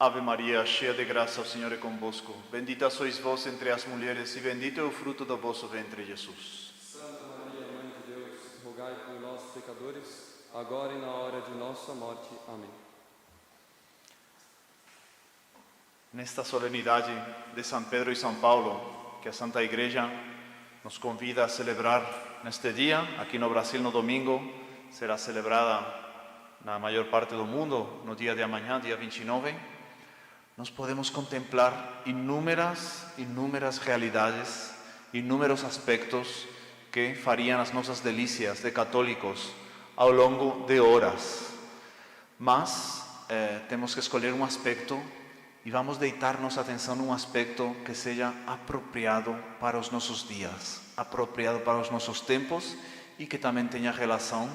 Ave Maria, cheia de graça, o Senhor é convosco. Bendita sois vós entre as mulheres e bendito é o fruto do vosso ventre, Jesus. Santa Maria, Mãe de Deus, rogai por nós, pecadores, agora e na hora de nossa morte. Amém. Nesta solenidade de São Pedro e São Paulo, que a Santa Igreja nos convida a celebrar neste dia, aqui no Brasil no domingo, será celebrada na maior parte do mundo no dia de amanhã, dia 29, nós podemos contemplar inúmeras realidades, inúmeros aspectos que fariam as nossas delícias de católicos ao longo de horas. Mas temos que escolher um aspecto e vamos deitar nossa atenção num aspecto que seja apropriado para os nossos dias, apropriado para os nossos tempos e que também tenha relação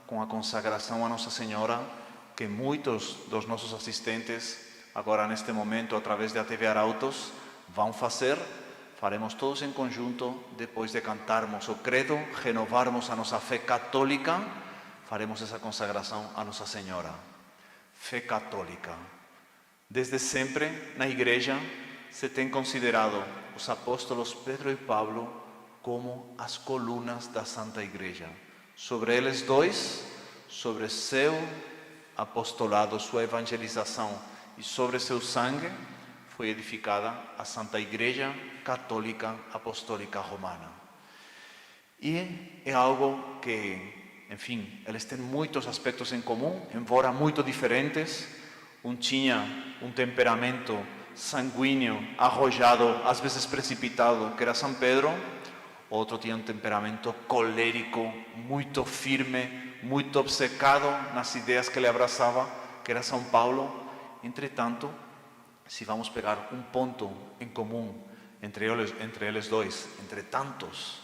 com a consagração a Nossa Senhora, que muitos dos nossos assistentes, agora neste momento, através da TV Arautos, vão fazer. Faremos todos em conjunto, depois de cantarmos o credo, renovarmos a nossa fé católica, faremos essa consagração a Nossa Senhora. Fé católica. Desde sempre, na Igreja, se tem considerado os apóstolos Pedro e Pablo como as colunas da Santa Igreja. Sobre eles dois, sobre seu apostolado, sua evangelização e sobre seu sangue, foi edificada a Santa Igreja Católica Apostólica Romana. E é algo que, enfim, eles têm muitos aspectos em comum, embora muito diferentes. Um tinha um temperamento sanguíneo, arrojado, às vezes precipitado, que era São Pedro. Outro tinha um temperamento colérico, muito firme, muito obcecado nas ideias que ele abraçava, que era São Paulo. Entretanto, se vamos pegar um ponto em comum entre eles dois, entre tantos,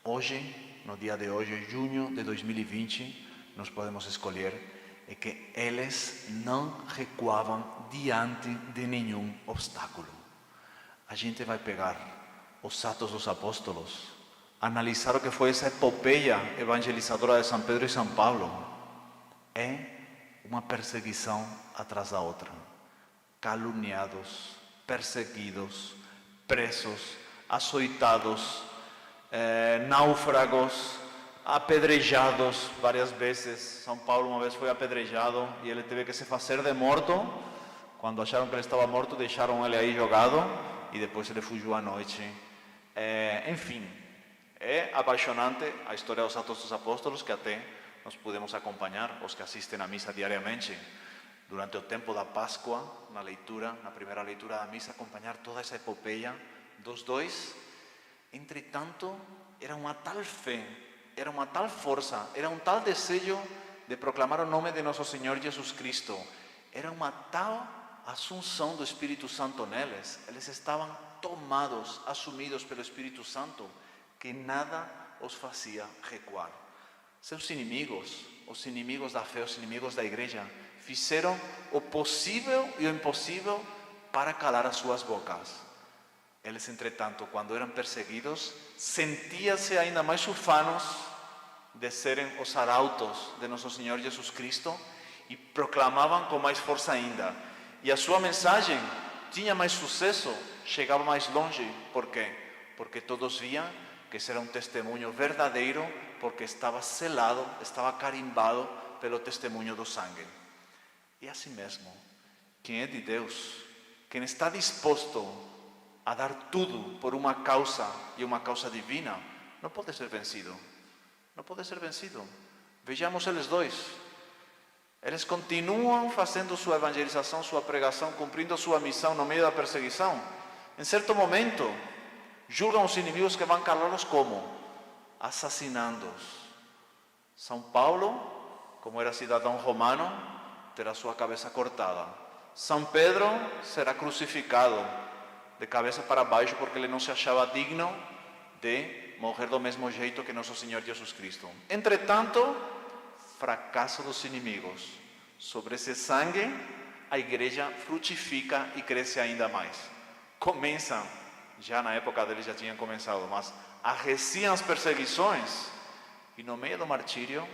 hoje, no dia de hoje, junho de 2020, nós podemos escolher é que eles não recuavam diante de nenhum obstáculo. A gente vai pegar os Atos dos Apóstolos, analisar o que foi essa epopeia evangelizadora de São Pedro e São Paulo. É uma perseguição atrás da outra. Caluniados, perseguidos, presos, açoitados, náufragos, apedrejados várias vezes. São Paulo uma vez foi apedrejado e ele teve que se fazer de morto. Quando acharam que ele estava morto, deixaram ele aí jogado e depois ele fugiu à noite. Enfim, é apaixonante a história dos Atos dos Apóstolos, que até nós podemos acompanhar, os que assistem à missa diariamente, durante o tempo da Páscoa, na primeira leitura da missa, acompanhar toda essa epopeia dos dois. Entretanto, era uma tal fé, era uma tal força, era um tal desejo de proclamar o nome de nosso Senhor Jesus Cristo, era uma tal assunção do Espírito Santo neles, eles estavam tomados, assumidos pelo Espírito Santo, que nada os fazia recuar. Seus inimigos, os inimigos da fé, os inimigos da Igreja, fizeram o possível e o impossível para calar as suas bocas. Eles, entretanto, quando eram perseguidos, sentiam-se ainda mais ufanos de serem os arautos de nosso Senhor Jesus Cristo e proclamavam com mais força ainda. E a sua mensagem tinha mais sucesso, chegava mais longe. Por quê? Porque todos viam que esse era um testemunho verdadeiro, porque estava selado, estava carimbado pelo testemunho do sangue. E assim mesmo, quem é de Deus, quem está disposto a dar tudo por uma causa e uma causa divina, não pode ser vencido. Não pode ser vencido. Vejamos eles dois. Eles continuam fazendo sua evangelização, sua pregação, cumprindo sua missão no meio da perseguição. Em certo momento, julgam os inimigos que vão calá-los como? Assassinando-os. São Paulo, como era cidadão romano, terá sua cabeça cortada. São Pedro será crucificado de cabeça para baixo porque ele não se achava digno de morrer do mesmo jeito que nosso Senhor Jesus Cristo. Entretanto, fracasso dos inimigos. Sobre esse sangue, a Igreja frutifica e cresce ainda mais. Começam, já na época deles já tinham começado, mas arreciam as perseguições e no meio do martírio,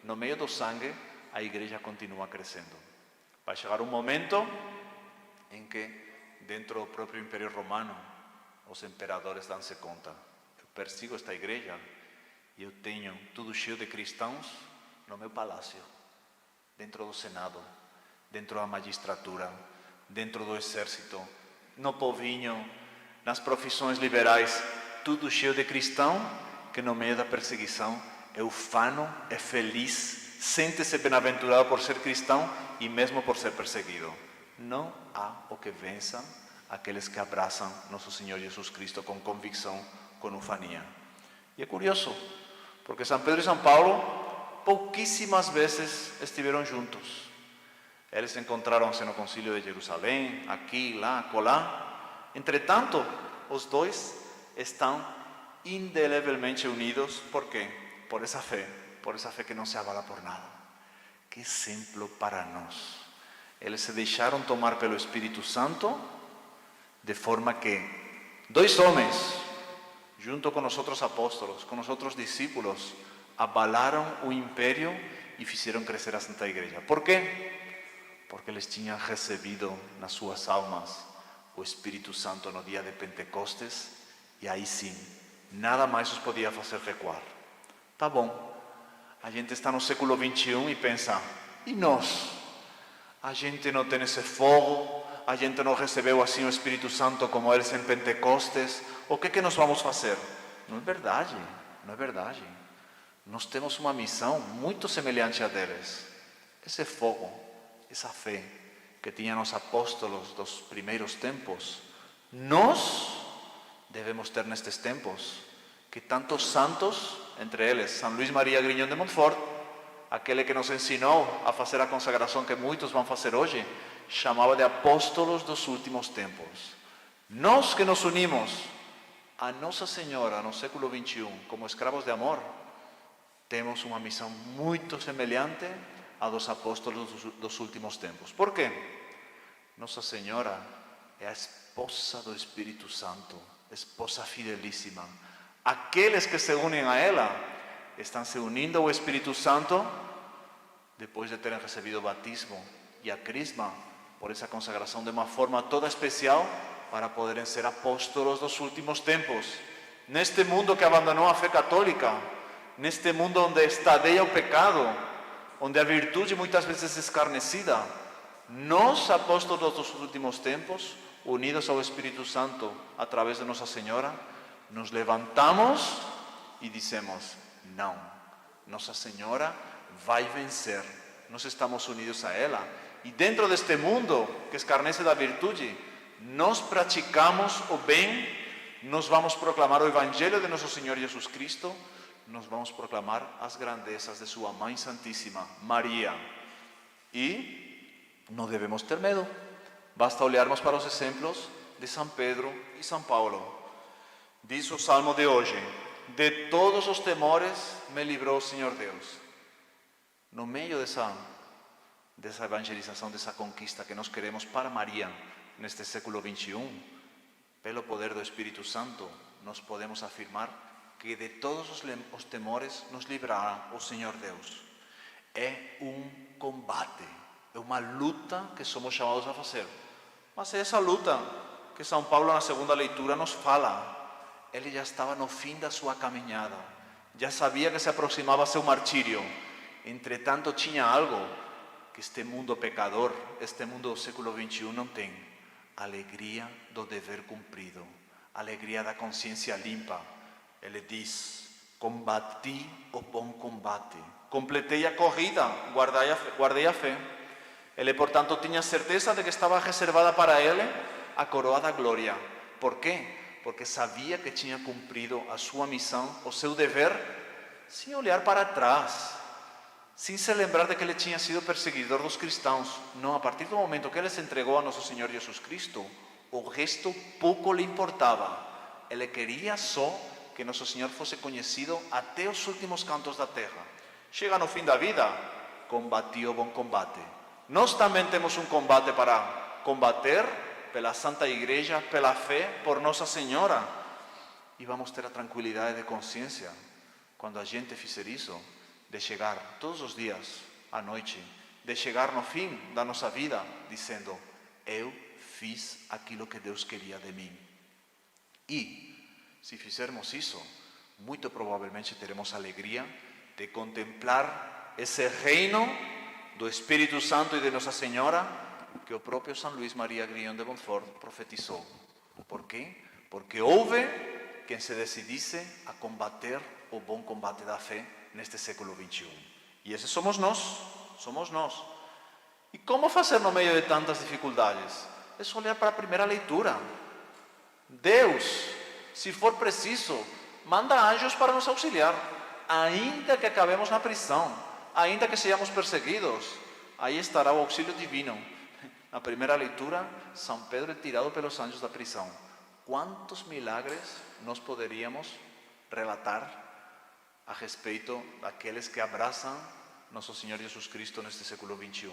no meio do sangue, a Igreja continua crescendo. Vai chegar um momento em que dentro do próprio Império Romano os imperadores dão-se conta: eu persigo esta igreja e eu tenho tudo cheio de cristãos no meu palácio, dentro do Senado, dentro da magistratura, dentro do exército, no povinho, nas profissões liberais, tudo cheio de cristão que no meio da perseguição é ufano, é feliz, sente-se bem-aventurado por ser cristão e mesmo por ser perseguido. Não há o que vença aqueles que abraçam nosso Senhor Jesus Cristo com convicção, com ufania. E é curioso, porque São Pedro e São Paulo pouquíssimas vezes estiveram juntos. Eles encontraram-se no Concílio de Jerusalém, aqui, lá, acolá. Entretanto, os dois estão indelevelmente unidos. Por quê? Por essa fé que não se abala por nada. Que exemplo para nós. Eles se deixaram tomar pelo Espírito Santo, de forma que dois homens, junto com os outros apóstolos, com os outros discípulos, abalaram o império e fizeram crescer a Santa Igreja. Por quê? Porque eles tinham recebido nas suas almas o Espírito Santo no dia de Pentecostes, e aí sim, nada mais os podia fazer recuar. Tá bom, a gente está no século XXI e pensa: e nós? A gente não tem esse fogo, a gente não recebeu assim o Espírito Santo como eles em Pentecostes, o que nós vamos fazer? Não é verdade, não é verdade. Nós temos uma missão muito semelhante a deles. Esse fogo, essa fé que tinham os apóstolos dos primeiros tempos, nós devemos ter nestes tempos, que tantos santos, entre eles São Luís Maria Grignion de Montfort, aquele que nos ensinou a fazer a consagração que muitos vão fazer hoje, chamava de apóstolos dos últimos tempos. Nós que nos unimos a Nossa Senhora no século XXI como escravos de amor, temos uma missão muito semelhante a dos apóstolos dos últimos tempos. Por quê? Nossa Senhora é a esposa do Espírito Santo, esposa fidelíssima. Aqueles que se unem a ela estão se unindo ao Espírito Santo depois de terem recebido o batismo e a crisma, por essa consagração de uma forma toda especial, para poderem ser apóstolos dos últimos tempos. Neste mundo que abandonou a fé católica, neste mundo onde estadeia o pecado, onde a virtude muitas vezes é escarnecida, nós, apóstolos dos últimos tempos, unidos ao Espírito Santo através de Nossa Senhora, nos levantamos e dizemos: não, Nossa Senhora vai vencer. Nós estamos unidos a ela. E dentro deste mundo que escarnece da virtude, nós praticamos o bem, nós vamos proclamar o Evangelho de Nosso Senhor Jesus Cristo, nós vamos proclamar as grandezas de sua Mãe Santíssima, Maria. E não devemos ter medo. Basta olharmos para os exemplos de São Pedro e São Paulo. Diz o Salmo de hoje: de todos os temores me livrou o Senhor Deus. No meio dessa evangelização, dessa conquista que nós queremos para Maria neste século XXI, pelo poder do Espírito Santo, nós podemos afirmar que de todos os temores nos livrará o Senhor Deus. É um combate, é uma luta que somos chamados a fazer. Mas é essa luta que São Paulo na segunda leitura nos fala. Ele já estava no fim da sua caminhada, já sabia que se aproximava seu martírio. Entretanto, tinha algo que este mundo pecador, este mundo do século XXI não tem: alegria do dever cumprido, alegria da consciência limpa. Ele diz: combati o bom combate, completei a corrida, guardei a fé. Ele, portanto, tinha certeza de que estava reservada para ele a coroa da glória. Por quê? Porque sabia que tinha cumprido a sua missão, o seu dever, sem olhar para trás, sem se lembrar de que ele tinha sido perseguidor dos cristãos. Não, a partir do momento que ele se entregou a Nosso Senhor Jesus Cristo, o resto pouco lhe importava. Ele queria só que Nosso Senhor fosse conhecido até os últimos cantos da terra. Chega no fim da vida, combati o bom combate. Nós também temos um combate para combater pela Santa Igreja, pela fé, por Nossa Senhora. E vamos ter a tranquilidade de consciência, quando a gente fizer isso, de chegar todos os dias à noite, de chegar no fim da nossa vida, dizendo: eu fiz aquilo que Deus queria de mim. E, se fizermos isso, muito provavelmente teremos a alegria de contemplar esse reino do Espírito Santo e de Nossa Senhora que o próprio São Luís Maria Grignon de Montfort profetizou. Por quê? Porque houve quem se decidisse a combater o bom combate da fé neste século XXI. E esses somos nós. E como fazer no meio de tantas dificuldades? É só olhar para a primeira leitura. Deus, se for preciso, manda anjos para nos auxiliar, ainda que acabemos na prisão, ainda que sejamos perseguidos, aí estará o auxílio divino. Na primeira leitura, São Pedro é tirado pelos anjos da prisão. Quantos milagres nós poderíamos relatar a respeito daqueles que abraçam nosso Senhor Jesus Cristo neste século XXI?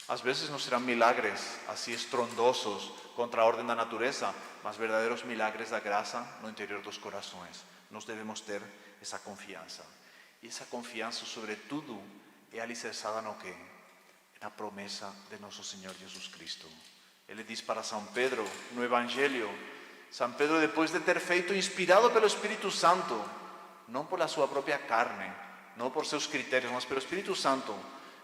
Às vezes não serão milagres assim estrondosos contra a ordem da natureza, mas verdadeiros milagres da graça no interior dos corações. Nós devemos ter essa confiança. E essa confiança, sobretudo, é alicerçada no quê? Na promessa de nosso Senhor Jesus Cristo. Ele diz para São Pedro, no Evangelho, São Pedro, depois de ter feito, inspirado pelo Espírito Santo, não pela sua própria carne, não por seus critérios, mas pelo Espírito Santo,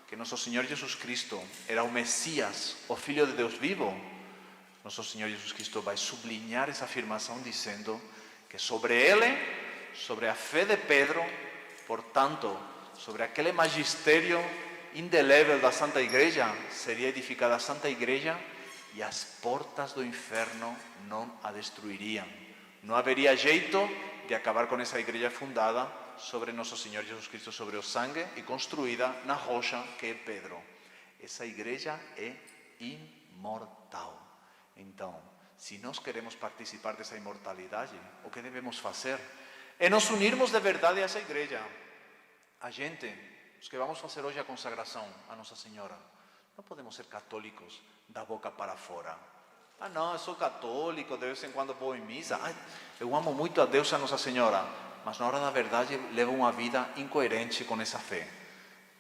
que nosso Senhor Jesus Cristo era o Messias, o Filho de Deus vivo, nosso Senhor Jesus Cristo vai sublinhar essa afirmação dizendo que sobre ele, sobre a fé de Pedro, portanto, sobre aquele magistério indelével da Santa Igreja, seria edificada a Santa Igreja e as portas do inferno não a destruiriam. Não haveria jeito de acabar com essa igreja fundada sobre nosso Senhor Jesus Cristo, sobre o sangue e construída na rocha que é Pedro. Essa igreja é imortal. Então, se nós queremos participar dessa imortalidade, o que devemos fazer é nos unirmos de verdade a essa igreja. A gente, os que vamos fazer hoje a consagração a Nossa Senhora, não podemos ser católicos da boca para fora. Ah, não, eu sou católico, de vez em quando vou em missa. Ai, eu amo muito a Deus e a Nossa Senhora, mas na hora da verdade levo uma vida incoerente com essa fé.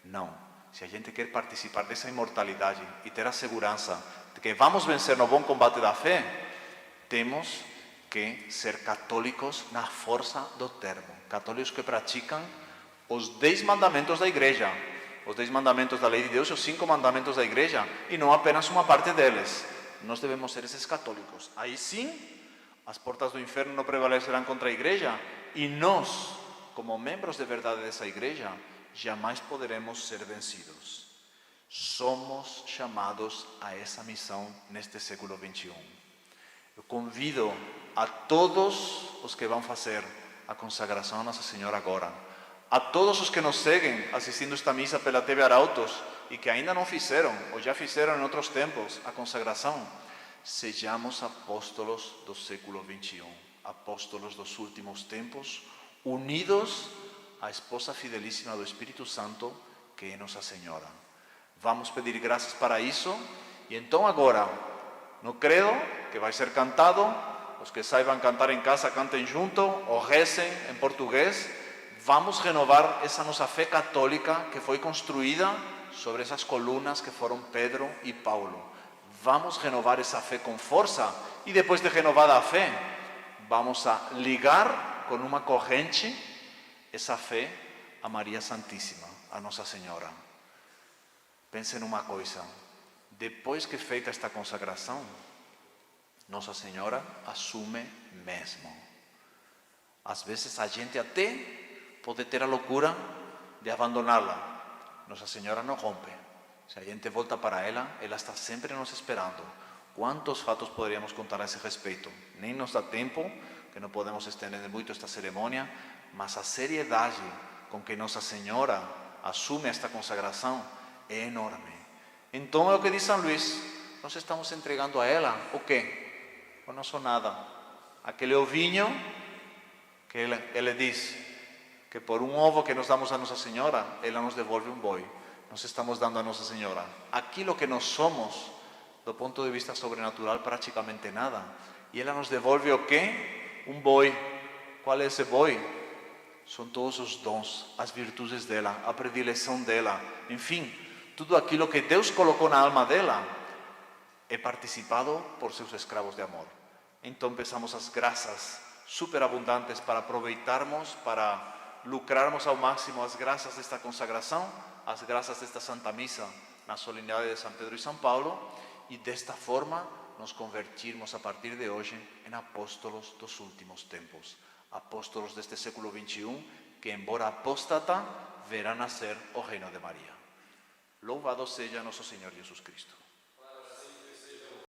Não, se a gente quer participar dessa imortalidade e ter a segurança de que vamos vencer no bom combate da fé, temos que ser católicos na força do termo. Católicos que praticam os 10 mandamentos da igreja, os 10 mandamentos da lei de Deus e os 5 mandamentos da igreja, e não apenas uma parte deles. Nós devemos ser esses católicos. Aí sim, as portas do inferno não prevalecerão contra a igreja, e nós, como membros de verdade dessa igreja, jamais poderemos ser vencidos. Somos chamados a essa missão neste século XXI. Eu convido a todos os que vão fazer a consagração a Nossa Senhora agora, a todos os que nos seguem assistindo esta missa pela TV Arautos e que ainda não fizeram, ou já fizeram em outros tempos, a consagração, sejamos apóstolos do século XXI, apóstolos dos últimos tempos, unidos à esposa fidelíssima do Espírito Santo, que é Nossa Senhora. Vamos pedir graças para isso, e então agora, no credo, que vai ser cantado, os que saibam cantar em casa, cantem junto, ou recem em português. Vamos renovar essa nossa fé católica que foi construída sobre essas colunas que foram Pedro e Paulo. Vamos renovar essa fé com força e depois de renovada a fé, vamos a ligar com uma corrente essa fé a Maria Santíssima, a Nossa Senhora. Pense numa coisa, depois que feita esta consagração, Nossa Senhora assume mesmo. Às vezes a gente até pode ter a loucura de abandoná-la. Nossa Senhora não rompe. Se a gente volta para ela, ela está sempre nos esperando. Quantos fatos poderíamos contar a esse respeito? Nem nos dá tempo, que não podemos estender muito esta cerimônia, mas a seriedade com que Nossa Senhora assume esta consagração é enorme. Então é o que diz São Luís, nós estamos entregando a ela o quê? O nosso nada. Aquele ovinho que ele diz que por um ovo que nos damos a Nossa Senhora, ela nos devolve um boi. Nós estamos dando a Nossa Senhora aquilo que nós somos, do ponto de vista sobrenatural, praticamente nada. E ela nos devolve o quê? Um boi. Qual é esse boi? São todos os dons, as virtudes dela, a predileção dela, enfim, tudo aquilo que Deus colocou na alma dela. he participado por seus escravos de amor. Então peçamos as graças superabundantes para aproveitarmos, para lucrarmos ao máximo as graças desta consagração, as graças desta Santa Missa na solenidade de São Pedro e São Paulo, e desta forma nos convertirmos a partir de hoje em apóstolos dos últimos tempos, apóstolos deste século XXI, que, embora apóstata, verá nascer o reino de Maria. Louvado seja nosso Senhor Jesus Cristo.